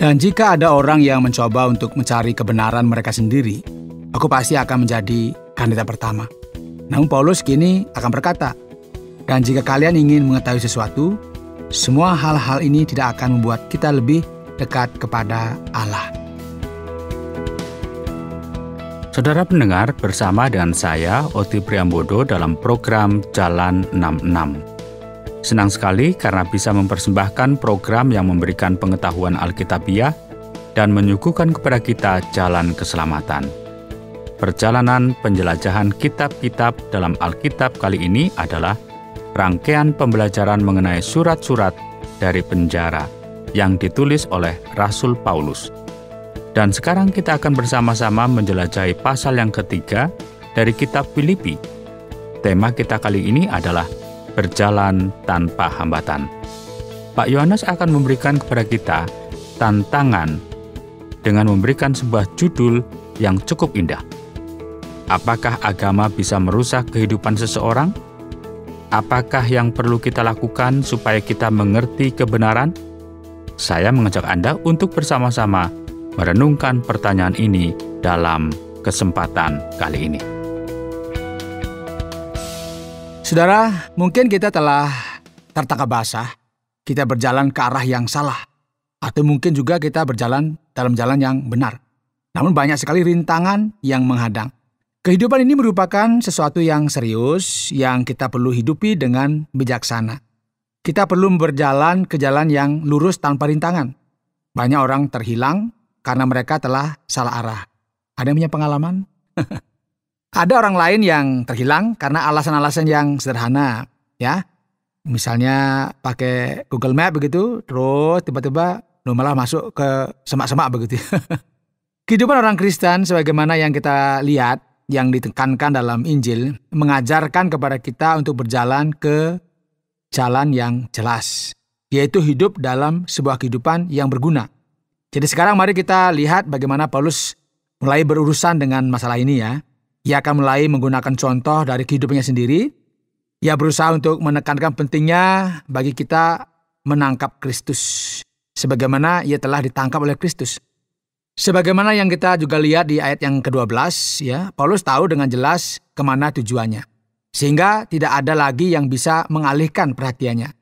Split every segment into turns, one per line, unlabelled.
Dan jika ada orang yang mencoba untuk mencari kebenaran mereka sendiri, aku pasti akan menjadi kandidat pertama. Namun Paulus kini akan berkata, dan jika kalian ingin mengetahui sesuatu, semua hal-hal ini tidak akan membuat kita lebih dekat kepada Allah.
Saudara pendengar, bersama dengan saya, Oti Priambodo dalam program Jalan 66. Senang sekali karena bisa mempersembahkan program yang memberikan pengetahuan Alkitabiah dan menyuguhkan kepada kita jalan keselamatan. Perjalanan penjelajahan kitab-kitab dalam Alkitab kali ini adalah rangkaian pembelajaran mengenai surat-surat dari penjara yang ditulis oleh Rasul Paulus. Dan sekarang kita akan bersama-sama menjelajahi pasal yang ketiga dari kitab Filipi. Tema kita kali ini adalah berjalan tanpa hambatan. Pak Yohanes akan memberikan kepada kita tantangan dengan memberikan sebuah judul yang cukup indah. Apakah agama bisa merusak kehidupan seseorang? Apakah yang perlu kita lakukan supaya kita mengerti kebenaran? Saya mengajak Anda untuk bersama-sama merenungkan pertanyaan ini dalam kesempatan kali ini.
Saudara, mungkin kita telah tertangkap basah, kita berjalan ke arah yang salah, atau mungkin juga kita berjalan dalam jalan yang benar. Namun banyak sekali rintangan yang menghadang. Kehidupan ini merupakan sesuatu yang serius yang kita perlu hidupi dengan bijaksana. Kita perlu berjalan ke jalan yang lurus tanpa rintangan. Banyak orang terhilang karena mereka telah salah arah. Ada yang punya pengalaman? Ada orang lain yang terhilang karena alasan-alasan yang sederhana, ya. Misalnya pakai Google Map begitu, terus tiba-tiba malah masuk ke semak-semak begitu. Kehidupan orang Kristen sebagaimana yang kita lihat, yang ditekankan dalam Injil, mengajarkan kepada kita untuk berjalan ke jalan yang jelas, yaitu hidup dalam sebuah kehidupan yang berguna. Jadi sekarang mari kita lihat bagaimana Paulus mulai berurusan dengan masalah ini ya. Ia akan mulai menggunakan contoh dari kehidupannya sendiri. Ia berusaha untuk menekankan pentingnya bagi kita menangkap Kristus, sebagaimana ia telah ditangkap oleh Kristus. Sebagaimana yang kita juga lihat di ayat yang ke-12, ya, Paulus tahu dengan jelas kemana tujuannya. Sehingga tidak ada lagi yang bisa mengalihkan perhatiannya.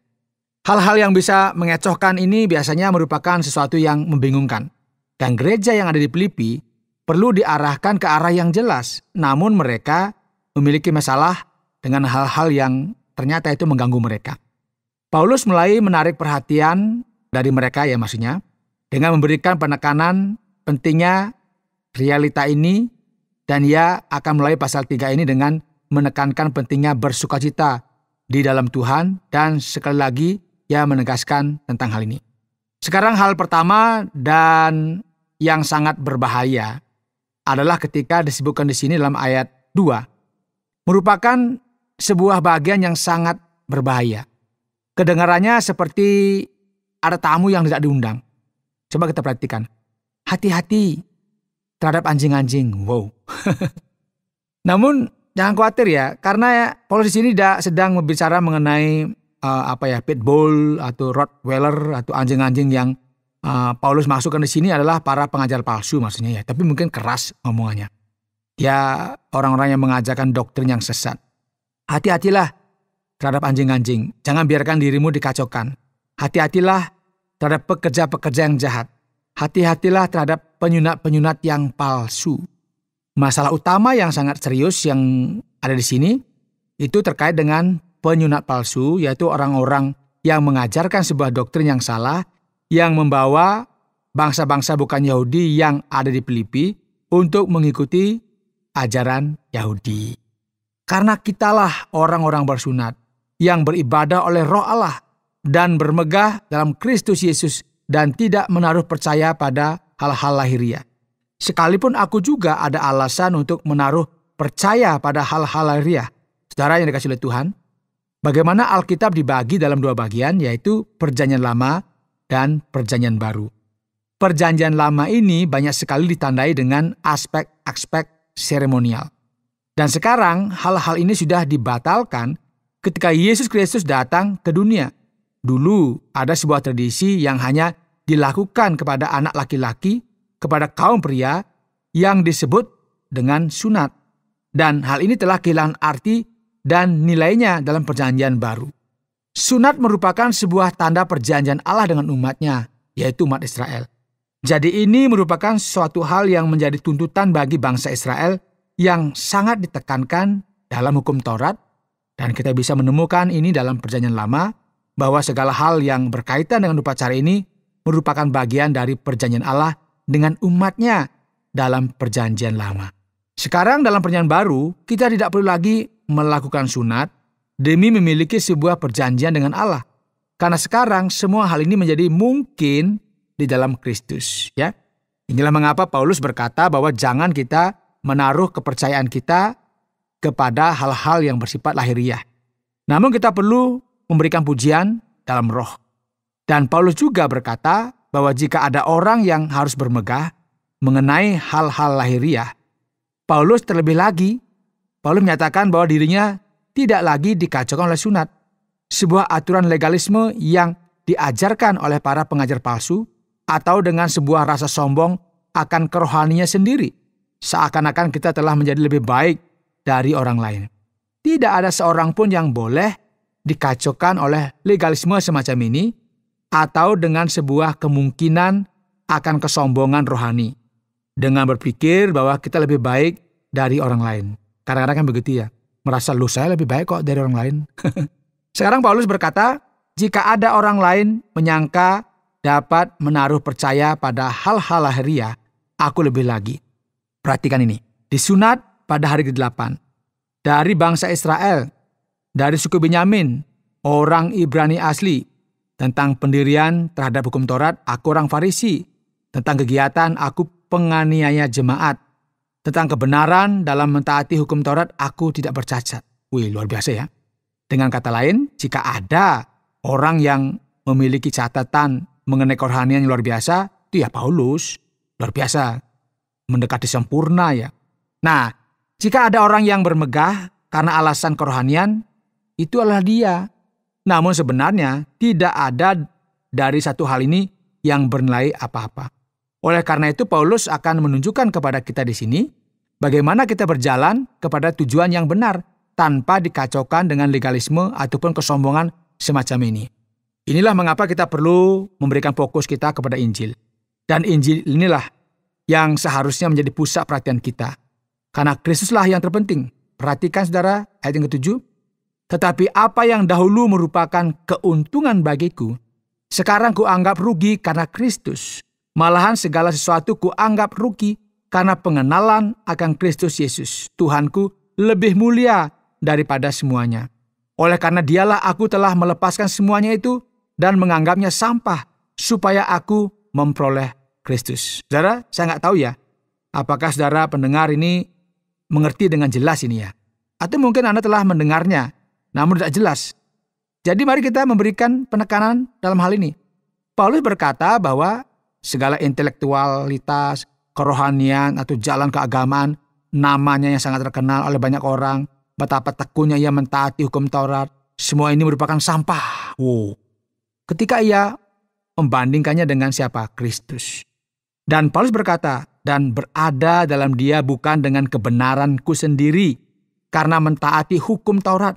Hal-hal yang bisa mengecohkan ini biasanya merupakan sesuatu yang membingungkan. Dan gereja yang ada di Filipi perlu diarahkan ke arah yang jelas, namun mereka memiliki masalah dengan hal-hal yang ternyata itu mengganggu mereka. Paulus mulai menarik perhatian dari mereka ya maksudnya, dengan memberikan penekanan pentingnya realita ini, dan ia akan mulai pasal 3 ini dengan menekankan pentingnya bersukacita di dalam Tuhan, dan sekali lagi ia menegaskan tentang hal ini. Sekarang hal pertama dan yang sangat berbahaya adalah ketika disebutkan di sini dalam ayat 2. Merupakan sebuah bagian yang sangat berbahaya. Kedengarannya seperti ada tamu yang tidak diundang. Coba kita perhatikan. Hati-hati terhadap anjing-anjing. Wow. Namun jangan khawatir ya, karena Paulus di sini tidak sedang berbicara mengenai pitbull atau rottweiler atau anjing-anjing yang Paulus masukkan di sini adalah para pengajar palsu maksudnya ya, tapi mungkin keras ngomongannya. Ya, orang-orang yang mengajarkan doktrin yang sesat. Hati-hatilah terhadap anjing-anjing. Jangan biarkan dirimu dikacaukan. Hati-hatilah terhadap pekerja-pekerja yang jahat. Hati-hatilah terhadap penyunat-penyunat yang palsu. Masalah utama yang sangat serius yang ada di sini itu terkait dengan penyunat palsu, yaitu orang-orang yang mengajarkan sebuah doktrin yang salah, yang membawa bangsa-bangsa bukan Yahudi yang ada di Filipi untuk mengikuti ajaran Yahudi. Karena kitalah orang-orang bersunat yang beribadah oleh Roh Allah dan bermegah dalam Kristus Yesus dan tidak menaruh percaya pada hal-hal lahiriah. Sekalipun aku juga ada alasan untuk menaruh percaya pada hal-hal lahiriah. Saudara yang dikasihi oleh Tuhan, bagaimana Alkitab dibagi dalam 2 bagian, yaitu Perjanjian Lama dan Perjanjian Baru. Perjanjian Lama ini banyak sekali ditandai dengan aspek-aspek seremonial. Dan sekarang hal-hal ini sudah dibatalkan ketika Yesus Kristus datang ke dunia. Dulu ada sebuah tradisi yang hanya dilakukan kepada anak laki-laki, kepada kaum pria yang disebut dengan sunat. Dan hal ini telah kehilangan arti dan nilainya dalam perjanjian baru. Sunat merupakan sebuah tanda perjanjian Allah dengan umatnya, yaitu umat Israel. Jadi ini merupakan suatu hal yang menjadi tuntutan bagi bangsa Israel yang sangat ditekankan dalam hukum Taurat, dan kita bisa menemukan ini dalam perjanjian lama, bahwa segala hal yang berkaitan dengan upacara ini merupakan bagian dari perjanjian Allah dengan umatnya dalam perjanjian lama. Sekarang dalam perjanjian baru, kita tidak perlu lagi melakukan sunat demi memiliki sebuah perjanjian dengan Allah. Karena sekarang semua hal ini menjadi mungkin di dalam Kristus. Ya, inilah mengapa Paulus berkata bahwa jangan kita menaruh kepercayaan kita kepada hal-hal yang bersifat lahiriah. Namun kita perlu memberikan pujian dalam roh. Dan Paulus juga berkata bahwa jika ada orang yang harus bermegah mengenai hal-hal lahiriah, Paulus menyatakan bahwa dirinya tidak lagi dikacaukan oleh sunat, sebuah aturan legalisme yang diajarkan oleh para pengajar palsu, atau dengan sebuah rasa sombong akan kerohaniannya sendiri, seakan-akan kita telah menjadi lebih baik dari orang lain. Tidak ada seorang pun yang boleh dikacaukan oleh legalisme semacam ini, atau dengan sebuah kemungkinan akan kesombongan rohani, dengan berpikir bahwa kita lebih baik dari orang lain. Kadang-kadang kan begitu ya, merasa lu saya lebih baik kok dari orang lain. Sekarang Paulus berkata, jika ada orang lain menyangka dapat menaruh percaya pada hal-hal lahiriah, aku lebih lagi. Perhatikan ini, disunat pada hari ke-8 dari bangsa Israel, dari suku Benyamin, orang Ibrani asli. Tentang pendirian terhadap hukum Taurat, aku orang Farisi. Tentang kegiatan, aku penganiaya jemaat. Tentang kebenaran dalam mentaati hukum Taurat, aku tidak bercacat. Wih, luar biasa ya. Dengan kata lain, jika ada orang yang memiliki catatan mengenai kerohanian yang luar biasa, itu ya Paulus. Luar biasa. Mendekati sempurna ya. Nah, jika ada orang yang bermegah karena alasan kerohanian, itu adalah dia. Namun sebenarnya tidak ada dari satu hal ini yang bernilai apa-apa. Oleh karena itu Paulus akan menunjukkan kepada kita di sini bagaimana kita berjalan kepada tujuan yang benar tanpa dikacaukan dengan legalisme ataupun kesombongan semacam ini. Inilah mengapa kita perlu memberikan fokus kita kepada Injil. Dan Injil inilah yang seharusnya menjadi pusat perhatian kita. Karena Kristuslah yang terpenting. Perhatikan saudara ayat yang ke-7. Tetapi apa yang dahulu merupakan keuntungan bagiku, sekarang kuanggap rugi karena Kristus. Malahan segala sesuatu kuanggap rugi karena pengenalan akan Kristus Yesus, Tuhanku, lebih mulia daripada semuanya. Oleh karena dialah aku telah melepaskan semuanya itu dan menganggapnya sampah, supaya aku memperoleh Kristus. Saudara, saya nggak tahu ya, apakah saudara pendengar ini mengerti dengan jelas ini ya? Atau mungkin Anda telah mendengarnya, namun tidak jelas. Jadi mari kita memberikan penekanan dalam hal ini. Paulus berkata bahwa segala intelektualitas, kerohanian atau jalan keagamaan, namanya yang sangat terkenal oleh banyak orang, betapa tekunnya ia mentaati hukum Taurat, semua ini merupakan sampah. Ketika ia membandingkannya dengan siapa? Kristus. Dan Paulus berkata, dan berada dalam dia bukan dengan kebenaranku sendiri, karena mentaati hukum Taurat,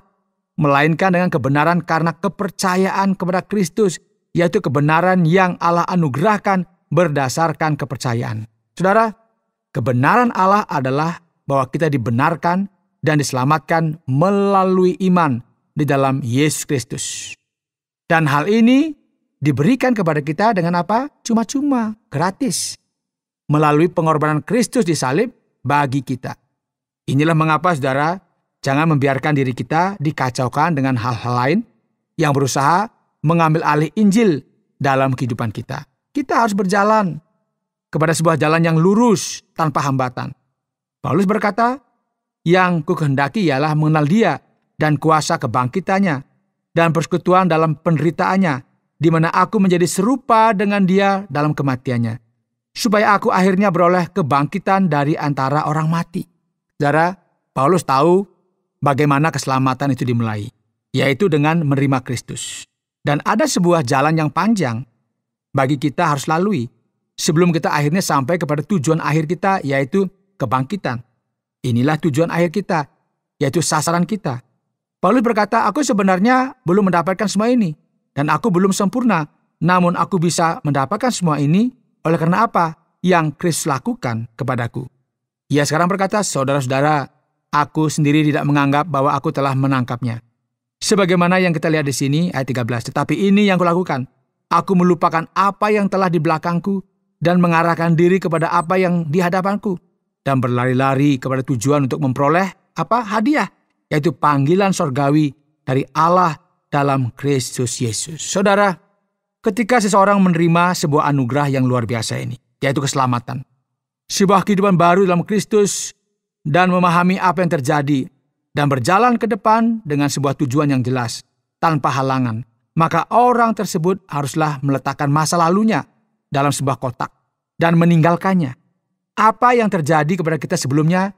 melainkan dengan kebenaran karena kepercayaan kepada Kristus, yaitu kebenaran yang Allah anugerahkan berdasarkan kepercayaan. Saudara, kebenaran Allah adalah bahwa kita dibenarkan dan diselamatkan melalui iman di dalam Yesus Kristus. Dan hal ini diberikan kepada kita dengan apa? Cuma-cuma, gratis. Melalui pengorbanan Kristus di salib bagi kita. Inilah mengapa saudara, jangan membiarkan diri kita dikacaukan dengan hal-hal lain yang berusaha mengambil alih Injil dalam kehidupan kita. Kita harus berjalan kepada sebuah jalan yang lurus tanpa hambatan. Paulus berkata, yang kukehendaki ialah mengenal dia dan kuasa kebangkitannya dan persekutuan dalam penderitaannya, di mana aku menjadi serupa dengan dia dalam kematiannya, supaya aku akhirnya beroleh kebangkitan dari antara orang mati. Saudara, Paulus tahu bagaimana keselamatan itu dimulai, yaitu dengan menerima Kristus. Dan ada sebuah jalan yang panjang bagi kita harus lalui sebelum kita akhirnya sampai kepada tujuan akhir kita, yaitu kebangkitan. Inilah tujuan akhir kita, yaitu sasaran kita. Paulus berkata, aku sebenarnya belum mendapatkan semua ini, dan aku belum sempurna, namun aku bisa mendapatkan semua ini oleh karena apa? Yang Kristus lakukan kepadaku. Ia sekarang berkata, saudara-saudara, aku sendiri tidak menganggap bahwa aku telah menangkapnya. Sebagaimana yang kita lihat di sini, ayat 13. Tetapi ini yang kulakukan. Aku melupakan apa yang telah di belakangku dan mengarahkan diri kepada apa yang di hadapanku. Dan berlari-lari kepada tujuan untuk memperoleh hadiah. Yaitu panggilan sorgawi dari Allah dalam Kristus Yesus. Saudara, ketika seseorang menerima sebuah anugerah yang luar biasa ini, yaitu keselamatan, sebuah kehidupan baru dalam Kristus, dan memahami apa yang terjadi, dan berjalan ke depan dengan sebuah tujuan yang jelas, tanpa halangan, maka orang tersebut haruslah meletakkan masa lalunya dalam sebuah kotak, dan meninggalkannya. Apa yang terjadi kepada kita sebelumnya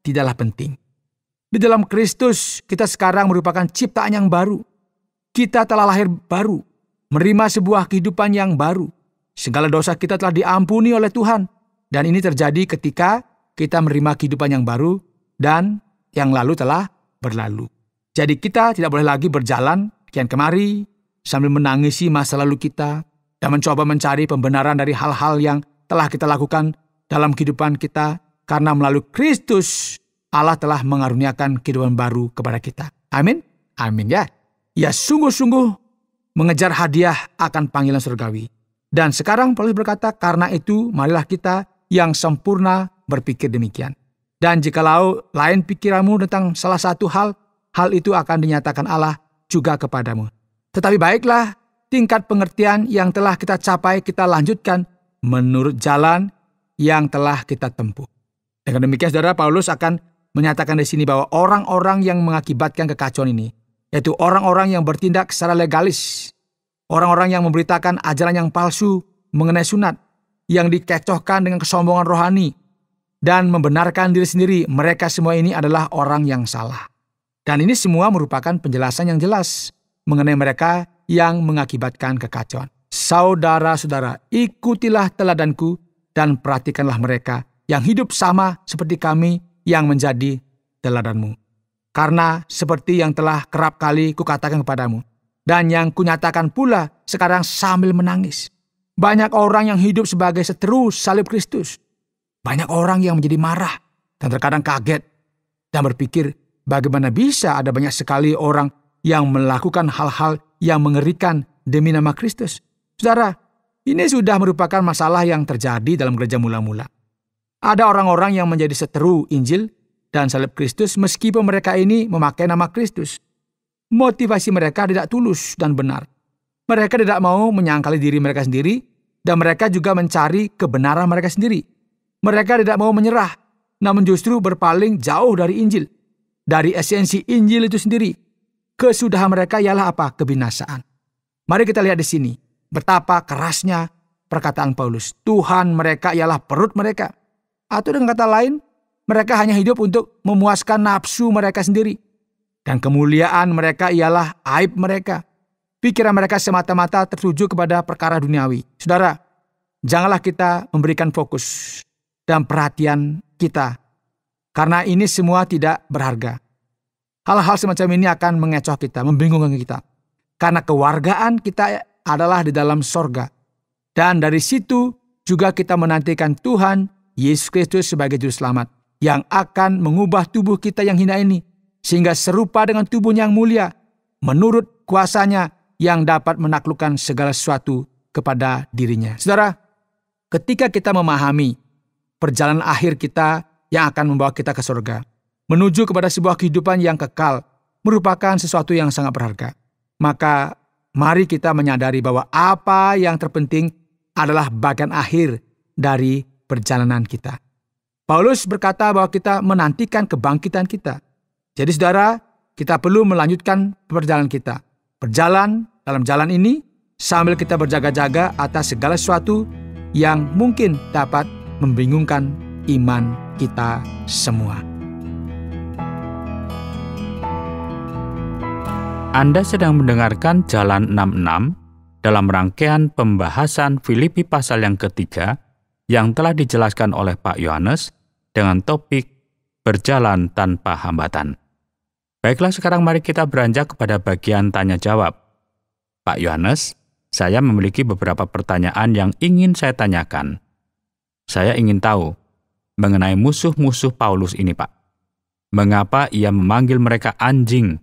tidaklah penting. Di dalam Kristus, kita sekarang merupakan ciptaan yang baru. Kita telah lahir baru, menerima sebuah kehidupan yang baru. Segala dosa kita telah diampuni oleh Tuhan. Dan ini terjadi ketika kita menerima kehidupan yang baru dan yang lalu telah berlalu. Jadi kita tidak boleh lagi berjalan kian kemari sambil menangisi masa lalu kita dan mencoba mencari pembenaran dari hal-hal yang telah kita lakukan dalam kehidupan kita, karena melalui Kristus Allah telah mengaruniakan kehidupan baru kepada kita. Amin. Amin ya. Ya, sungguh-sungguh mengejar hadiah akan panggilan surgawi. Dan sekarang Paulus berkata, karena itu marilah kita yang sempurna berpikir demikian. Dan jikalau lain pikiranmu tentang salah satu hal itu akan dinyatakan Allah juga kepadamu. Tetapi baiklah, tingkat pengertian yang telah kita capai kita lanjutkan menurut jalan yang telah kita tempuh. Dengan demikian, saudara, Paulus akan menyatakan di sini bahwa orang-orang yang mengakibatkan kekacauan ini, yaitu orang-orang yang bertindak secara legalis, orang-orang yang memberitakan ajaran yang palsu mengenai sunat, yang dikecohkan dengan kesombongan rohani, dan membenarkan diri sendiri, mereka semua ini adalah orang yang salah. Dan ini semua merupakan penjelasan yang jelas mengenai mereka yang mengakibatkan kekacauan. Saudara-saudara, ikutilah teladanku dan perhatikanlah mereka yang hidup sama seperti kami yang menjadi teladanmu. Karena seperti yang telah kerap kali kukatakan kepadamu, dan yang kunyatakan pula sekarang sambil menangis. Banyak orang yang hidup sebagai seteru salib Kristus. Banyak orang yang menjadi marah dan terkadang kaget dan berpikir bagaimana bisa ada banyak sekali orang yang melakukan hal-hal yang mengerikan demi nama Kristus. Saudara, ini sudah merupakan masalah yang terjadi dalam gereja mula-mula. Ada orang-orang yang menjadi seteru Injil dan salib Kristus meskipun mereka ini memakai nama Kristus. Motivasi mereka tidak tulus dan benar. Mereka tidak mau menyangkali diri mereka sendiri dan mereka juga mencari kebenaran mereka sendiri. Mereka tidak mau menyerah, namun justru berpaling jauh dari Injil. Dari esensi Injil itu sendiri. Kesudahan mereka ialah apa? Kebinasaan. Mari kita lihat di sini betapa kerasnya perkataan Paulus. Tuhan mereka ialah perut mereka. Atau dengan kata lain, mereka hanya hidup untuk memuaskan nafsu mereka sendiri. Dan kemuliaan mereka ialah aib mereka. Pikiran mereka semata-mata tertuju kepada perkara duniawi. Saudara, janganlah kita memberikan fokus dan perhatian kita, karena ini semua tidak berharga. Hal-hal semacam ini akan mengecoh kita, membingungkan kita. Karena kewargaan kita adalah di dalam sorga. Dan dari situ juga kita menantikan Tuhan Yesus Kristus sebagai Juru Selamat yang akan mengubah tubuh kita yang hina ini sehingga serupa dengan tubuhnya yang mulia menurut kuasanya yang dapat menaklukkan segala sesuatu kepada dirinya. Saudara, ketika kita memahami perjalanan akhir kita yang akan membawa kita ke surga, menuju kepada sebuah kehidupan yang kekal, merupakan sesuatu yang sangat berharga. Maka mari kita menyadari bahwa apa yang terpenting adalah bagian akhir dari perjalanan kita. Paulus berkata bahwa kita menantikan kebangkitan kita. Jadi saudara, kita perlu melanjutkan perjalanan kita. Berjalan dalam jalan ini sambil kita berjaga-jaga atas segala sesuatu yang mungkin dapat membingungkan iman kita semua.
Anda sedang mendengarkan Jalan 66, dalam rangkaian pembahasan Filipi pasal yang ketiga yang telah dijelaskan oleh Pak Yohanes dengan topik berjalan tanpa hambatan. Baiklah, sekarang mari kita beranjak kepada bagian tanya jawab. Pak Yohanes, saya memiliki beberapa pertanyaan yang ingin saya tanyakan. Saya ingin tahu mengenai musuh-musuh Paulus ini, Pak. Mengapa ia memanggil mereka anjing?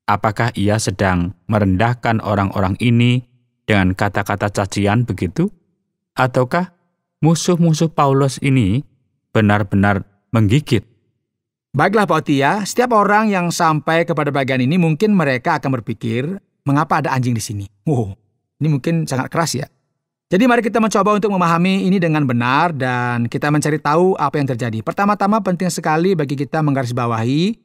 Apakah ia sedang merendahkan orang-orang ini dengan kata-kata cacian begitu? Ataukah musuh-musuh Paulus ini benar-benar menggigit?
Baiklah Pak Oti ya, setiap orang yang sampai kepada bagian ini mungkin mereka akan berpikir, mengapa ada anjing di sini? Ini mungkin sangat keras ya. Jadi mari kita mencoba untuk memahami ini dengan benar dan kita mencari tahu apa yang terjadi. Pertama-tama penting sekali bagi kita menggarisbawahi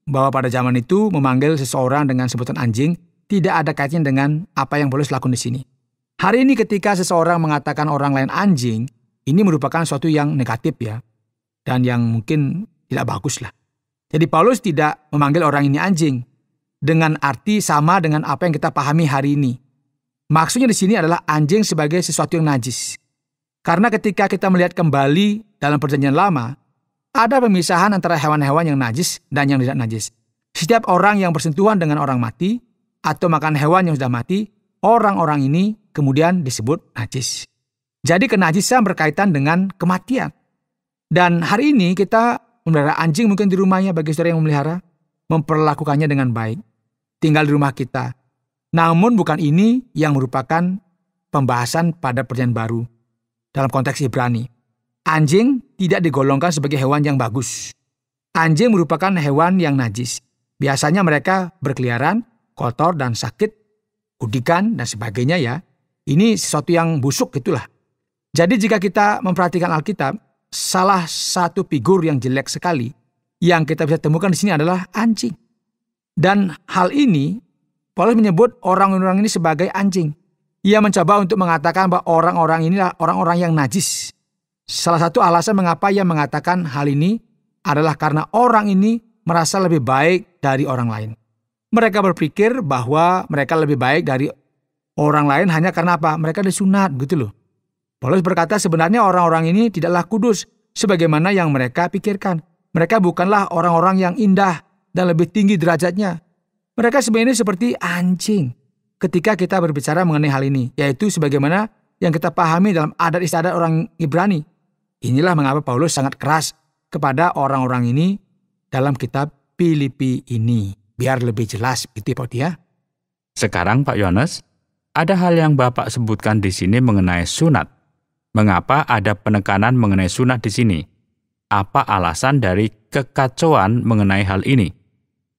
bahwa pada zaman itu memanggil seseorang dengan sebutan anjing tidak ada kaitannya dengan apa yang Paulus lakukan di sini. Hari ini ketika seseorang mengatakan orang lain anjing, ini merupakan sesuatu yang negatif ya. Dan yang mungkin tidak bagus lah. Jadi Paulus tidak memanggil orang ini anjing dengan arti sama dengan apa yang kita pahami hari ini. Maksudnya di sini adalah anjing sebagai sesuatu yang najis. Karena ketika kita melihat kembali dalam perjanjian lama, ada pemisahan antara hewan-hewan yang najis dan yang tidak najis. Setiap orang yang bersentuhan dengan orang mati atau makan hewan yang sudah mati, orang-orang ini kemudian disebut najis. Jadi kenajisan berkaitan dengan kematian. Dan hari ini kita memelihara anjing mungkin di rumahnya bagi saudara yang memelihara, memperlakukannya dengan baik. Tinggal di rumah kita. Namun bukan ini yang merupakan pembahasan pada perjanjian baru dalam konteks Ibrani. Anjing tidak digolongkan sebagai hewan yang bagus. Anjing merupakan hewan yang najis. Biasanya mereka berkeliaran, kotor dan sakit, kudikan dan sebagainya ya. Ini sesuatu yang busuk itulah. Jadi jika kita memperhatikan Alkitab, salah satu figur yang jelek sekali yang kita bisa temukan di sini adalah anjing. Dan hal ini Paulus menyebut orang-orang ini sebagai anjing. Ia mencoba untuk mengatakan bahwa orang-orang inilah orang-orang yang najis. Salah satu alasan mengapa ia mengatakan hal ini adalah karena orang ini merasa lebih baik dari orang lain. Mereka berpikir bahwa mereka lebih baik dari orang lain hanya karena apa? Mereka disunat gitu loh. Paulus berkata sebenarnya orang-orang ini tidaklah kudus sebagaimana yang mereka pikirkan. Mereka bukanlah orang-orang yang indah dan lebih tinggi derajatnya. Mereka sebenarnya seperti anjing ketika kita berbicara mengenai hal ini, yaitu sebagaimana yang kita pahami dalam adat istiadat orang Ibrani. Inilah mengapa Paulus sangat keras kepada orang-orang ini dalam kitab Filipi ini. Biar lebih jelas begitu Pak ya.
Sekarang Pak Yohanes, ada hal yang Bapak sebutkan di sini mengenai sunat. Mengapa ada penekanan mengenai sunat di sini? Apa alasan dari kekacauan mengenai hal ini?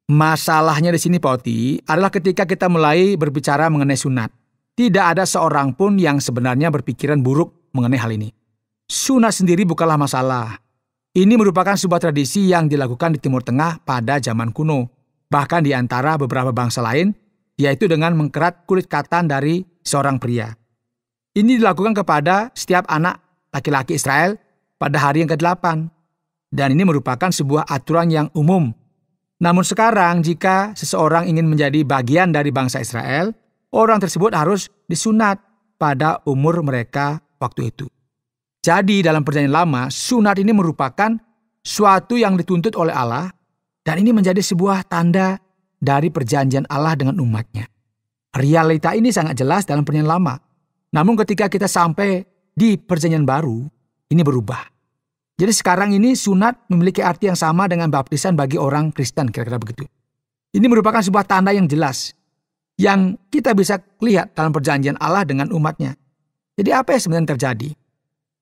Masalahnya di sini Pak Oti adalah ketika kita mulai berbicara mengenai sunat. Tidak ada seorang pun yang sebenarnya berpikiran buruk mengenai hal ini. Sunat sendiri bukanlah masalah. Ini merupakan sebuah tradisi yang dilakukan di Timur Tengah pada zaman kuno. Bahkan di antara beberapa bangsa lain, yaitu dengan mengkerat kulit katan dari seorang pria. Ini dilakukan kepada setiap anak laki-laki Israel pada hari yang ke-8. Dan ini merupakan sebuah aturan yang umum. Namun sekarang jika seseorang ingin menjadi bagian dari bangsa Israel, orang tersebut harus disunat pada umur mereka waktu itu. Jadi dalam perjanjian lama, sunat ini merupakan suatu yang dituntut oleh Allah dan ini menjadi sebuah tanda dari perjanjian Allah dengan umatnya. Realita ini sangat jelas dalam perjanjian lama. Namun ketika kita sampai di perjanjian baru, ini berubah. Jadi sekarang ini sunat memiliki arti yang sama dengan baptisan bagi orang Kristen, kira-kira begitu. Ini merupakan sebuah tanda yang jelas yang kita bisa lihat dalam perjanjian Allah dengan umatnya. Jadi apa yang sebenarnya terjadi?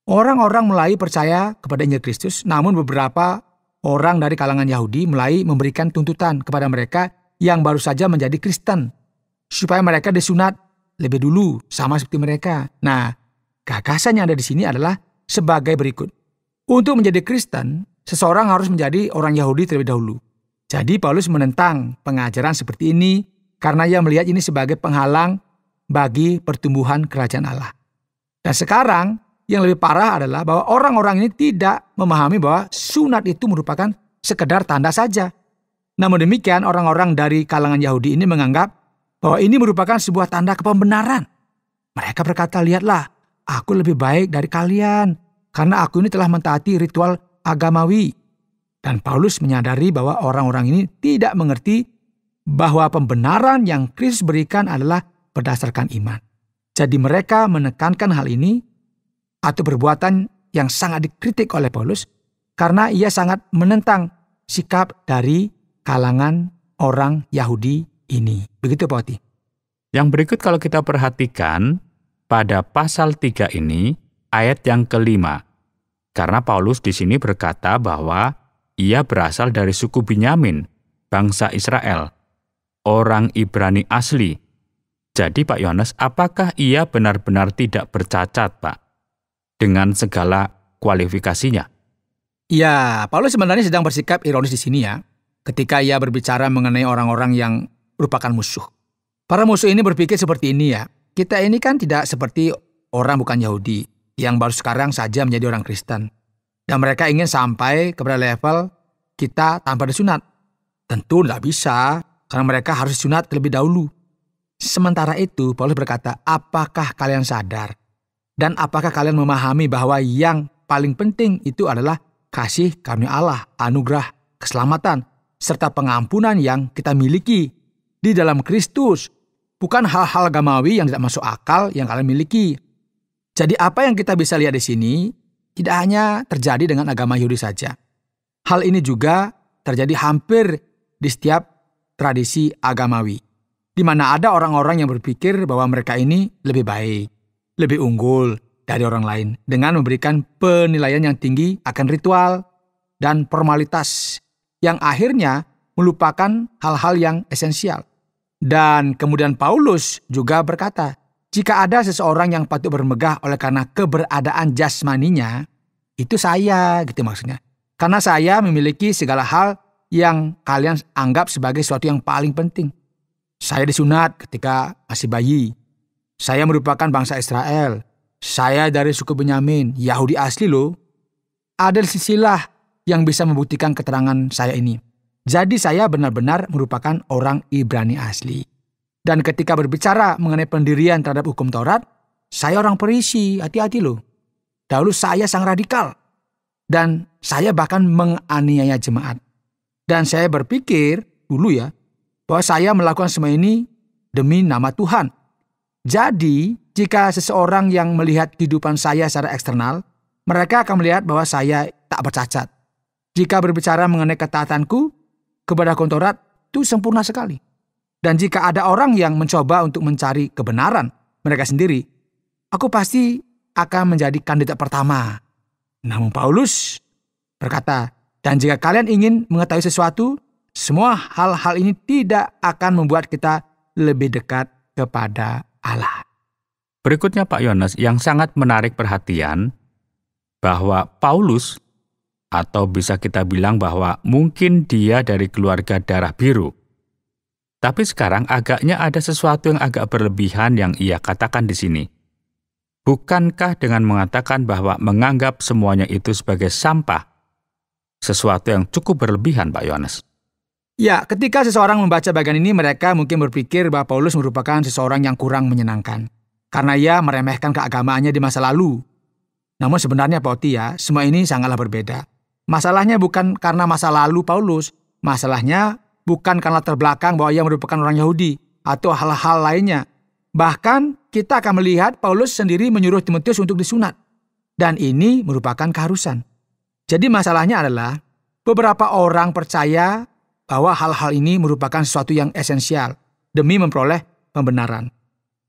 Orang-orang mulai percaya kepada Injil Kristus, namun beberapa orang dari kalangan Yahudi mulai memberikan tuntutan kepada mereka yang baru saja menjadi Kristen, supaya mereka disunat lebih dulu sama seperti mereka. Nah, gagasan yang ada di sini adalah sebagai berikut. Untuk menjadi Kristen, seseorang harus menjadi orang Yahudi terlebih dahulu. Jadi Paulus menentang pengajaran seperti ini karena ia melihat ini sebagai penghalang bagi pertumbuhan kerajaan Allah. Dan sekarang yang lebih parah adalah bahwa orang-orang ini tidak memahami bahwa sunat itu merupakan sekedar tanda saja. Namun demikian orang-orang dari kalangan Yahudi ini menganggap bahwa ini merupakan sebuah tanda kepembenaran. Mereka berkata, "Lihatlah, aku lebih baik dari kalian, karena aku ini telah mentaati ritual agamawi." Dan Paulus menyadari bahwa orang-orang ini tidak mengerti bahwa pembenaran yang Kristus berikan adalah berdasarkan iman. Jadi mereka menekankan hal ini atau perbuatan yang sangat dikritik oleh Paulus karena ia sangat menentang sikap dari kalangan orang Yahudi ini. Begitu Pak Oti.
Yang berikut kalau kita perhatikan pada pasal 3 ini ayat yang kelima. Karena Paulus di sini berkata bahwa ia berasal dari suku Binyamin, bangsa Israel, orang Ibrani asli. Jadi Pak Yohanes, apakah ia benar-benar tidak bercacat, Pak? Dengan segala kualifikasinya.
Ya, Paulus sebenarnya sedang bersikap ironis di sini ya, ketika ia berbicara mengenai orang-orang yang merupakan musuh. Para musuh ini berpikir seperti ini ya, kita ini kan tidak seperti orang bukan Yahudi, yang baru sekarang saja menjadi orang Kristen. Dan mereka ingin sampai kepada level kita tanpa disunat. Tentu tidak bisa, karena mereka harus disunat terlebih dahulu. Sementara itu, Paulus berkata, apakah kalian sadar? Dan apakah kalian memahami bahwa yang paling penting itu adalah kasih karunia Allah, anugerah, keselamatan, serta pengampunan yang kita miliki di dalam Kristus. Bukan hal-hal agamawi yang tidak masuk akal yang kalian miliki. Jadi apa yang kita bisa lihat di sini tidak hanya terjadi dengan agama Yahudi saja. Hal ini juga terjadi hampir di setiap tradisi agamawi, di mana ada orang-orang yang berpikir bahwa mereka ini lebih baik, lebih unggul dari orang lain dengan memberikan penilaian yang tinggi akan ritual dan formalitas yang akhirnya melupakan hal-hal yang esensial. Dan kemudian Paulus juga berkata, jika ada seseorang yang patut bermegah oleh karena keberadaan jasmaninya, itu saya gitu maksudnya. Karena saya memiliki segala hal yang kalian anggap sebagai sesuatu yang paling penting. Saya disunat ketika masih bayi. Saya merupakan bangsa Israel. Saya dari suku Benyamin, Yahudi asli loh. Ada silsilah yang bisa membuktikan keterangan saya ini. Jadi saya benar-benar merupakan orang Ibrani asli. Dan ketika berbicara mengenai pendirian terhadap hukum Taurat, saya orang Perisi, hati-hati loh. Dahulu saya sang radikal. Dan saya bahkan menganiaya jemaat. Dan saya berpikir dulu ya, bahwa saya melakukan semua ini demi nama Tuhan. Jadi, jika seseorang yang melihat kehidupan saya secara eksternal, mereka akan melihat bahwa saya tak bercacat. Jika berbicara mengenai ketaatanku kepada hukum Taurat, itu sempurna sekali. Dan jika ada orang yang mencoba untuk mencari kebenaran mereka sendiri, aku pasti akan menjadi kandidat pertama. Namun Paulus berkata, dan jika kalian ingin mengetahui sesuatu, semua hal-hal ini tidak akan membuat kita lebih dekat kepada Allah.
Berikutnya Pak Yohanes, yang sangat menarik perhatian bahwa Paulus, atau bisa kita bilang bahwa mungkin dia dari keluarga darah biru. Tapi sekarang agaknya ada sesuatu yang agak berlebihan yang ia katakan di sini. Bukankah dengan mengatakan bahwa menganggap semuanya itu sebagai sampah, sesuatu yang cukup berlebihan Pak Yohanes?
Ya, ketika seseorang membaca bagian ini, mereka mungkin berpikir bahwa Paulus merupakan seseorang yang kurang menyenangkan. Karena ia meremehkan keagamaannya di masa lalu. Namun sebenarnya Pak Oti ya, semua ini sangatlah berbeda. Masalahnya bukan karena masa lalu Paulus. Masalahnya bukan karena latar belakang bahwa ia merupakan orang Yahudi atau hal-hal lainnya. Bahkan kita akan melihat Paulus sendiri menyuruh Timotius untuk disunat. Dan ini merupakan keharusan. Jadi masalahnya adalah beberapa orang percaya bahwa hal-hal ini merupakan sesuatu yang esensial demi memperoleh pembenaran.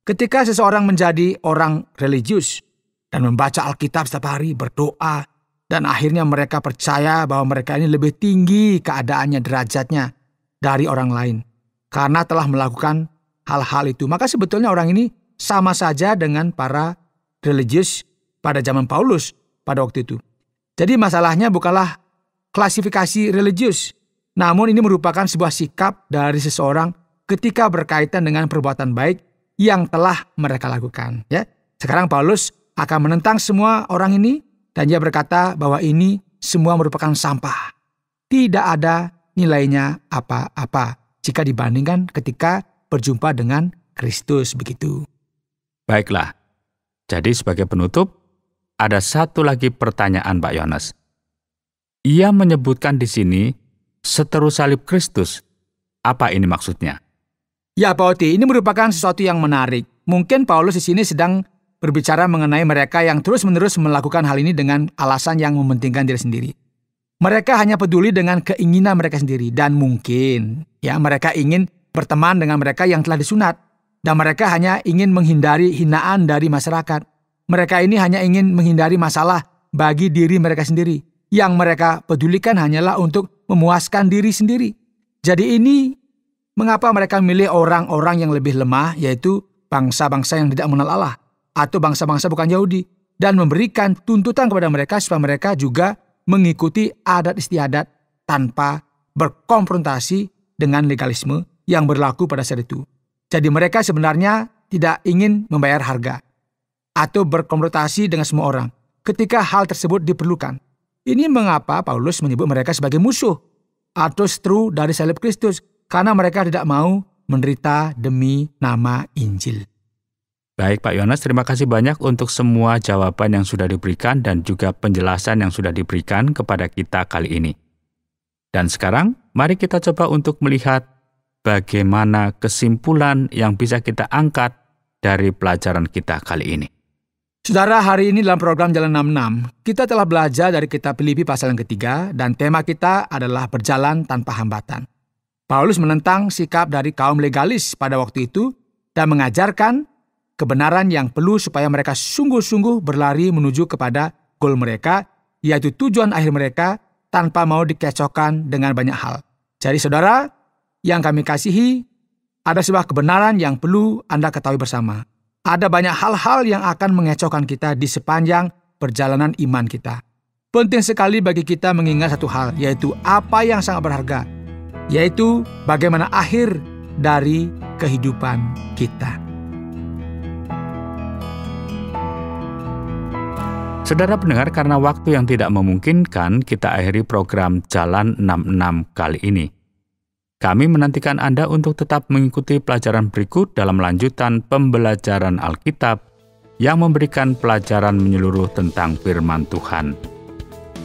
Ketika seseorang menjadi orang religius dan membaca Alkitab setiap hari, berdoa, dan akhirnya mereka percaya bahwa mereka ini lebih tinggi keadaannya, derajatnya dari orang lain karena telah melakukan hal-hal itu. Maka sebetulnya orang ini sama saja dengan para religius pada zaman Paulus pada waktu itu. Jadi masalahnya bukanlah klasifikasi religius, namun ini merupakan sebuah sikap dari seseorang ketika berkaitan dengan perbuatan baik yang telah mereka lakukan. Ya, sekarang Paulus akan menentang semua orang ini dan dia berkata bahwa ini semua merupakan sampah. Tidak ada nilainya apa-apa jika dibandingkan ketika berjumpa dengan Kristus begitu.
Baiklah, jadi sebagai penutup, ada satu lagi pertanyaan Pak Yohanes. Ia menyebutkan di sini seteru salib Kristus. Apa ini maksudnya?
Ya Pak Oti, ini merupakan sesuatu yang menarik. Mungkin Paulus di sini sedang berbicara mengenai mereka yang terus-menerus melakukan hal ini dengan alasan yang mementingkan diri sendiri. Mereka hanya peduli dengan keinginan mereka sendiri dan mungkin mereka ingin berteman dengan mereka yang telah disunat dan mereka hanya ingin menghindari hinaan dari masyarakat. Mereka ini hanya ingin menghindari masalah bagi diri mereka sendiri. Yang mereka pedulikan hanyalah untuk memuaskan diri sendiri. Jadi ini mengapa mereka memilih orang-orang yang lebih lemah, yaitu bangsa-bangsa yang tidak mengenal Allah atau bangsa-bangsa bukan Yahudi, dan memberikan tuntutan kepada mereka supaya mereka juga mengikuti adat istiadat tanpa berkonfrontasi dengan legalisme yang berlaku pada saat itu. Jadi mereka sebenarnya tidak ingin membayar harga atau berkonfrontasi dengan semua orang ketika hal tersebut diperlukan. Ini mengapa Paulus menyebut mereka sebagai musuh atau seteru dari salib Kristus, karena mereka tidak mau menderita demi nama Injil.
Baik Pak Yohanes, terima kasih banyak untuk semua jawaban yang sudah diberikan dan juga penjelasan yang sudah diberikan kepada kita kali ini. Dan sekarang, mari kita coba untuk melihat bagaimana kesimpulan yang bisa kita angkat dari pelajaran kita kali ini.
Saudara, hari ini dalam program Jalan 66, kita telah belajar dari kitab Filipi pasal yang ketiga dan tema kita adalah berjalan tanpa hambatan. Paulus menentang sikap dari kaum legalis pada waktu itu dan mengajarkan kebenaran yang perlu supaya mereka sungguh-sungguh berlari menuju kepada gol mereka, yaitu tujuan akhir mereka tanpa mau dikecohkan dengan banyak hal. Jadi saudara, yang kami kasihi, ada sebuah kebenaran yang perlu Anda ketahui bersama. Ada banyak hal-hal yang akan mengecohkan kita di sepanjang perjalanan iman kita. Penting sekali bagi kita mengingat satu hal, yaitu apa yang sangat berharga, yaitu bagaimana akhir dari kehidupan kita.
Saudara pendengar, karena waktu yang tidak memungkinkan, kita akhiri program Jalan 66 kali ini. Kami menantikan Anda untuk tetap mengikuti pelajaran berikut dalam lanjutan pembelajaran Alkitab yang memberikan pelajaran menyeluruh tentang firman Tuhan.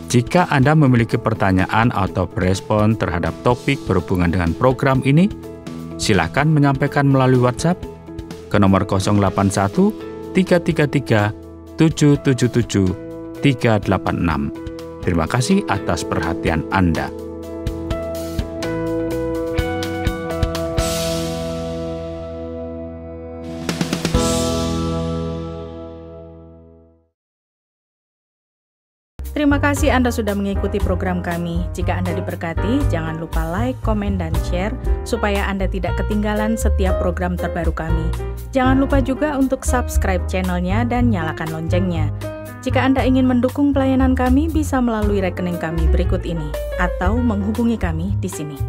Jika Anda memiliki pertanyaan atau berespon terhadap topik berhubungan dengan program ini, silakan menyampaikan melalui WhatsApp ke nomor 081 333 777 386. Terima kasih atas perhatian Anda.
Terima kasih Anda sudah mengikuti program kami. Jika Anda diberkati, jangan lupa like, komen, dan share supaya Anda tidak ketinggalan setiap program terbaru kami. Jangan lupa juga untuk subscribe channelnya dan nyalakan loncengnya. Jika Anda ingin mendukung pelayanan kami, bisa melalui rekening kami berikut ini atau menghubungi kami di sini.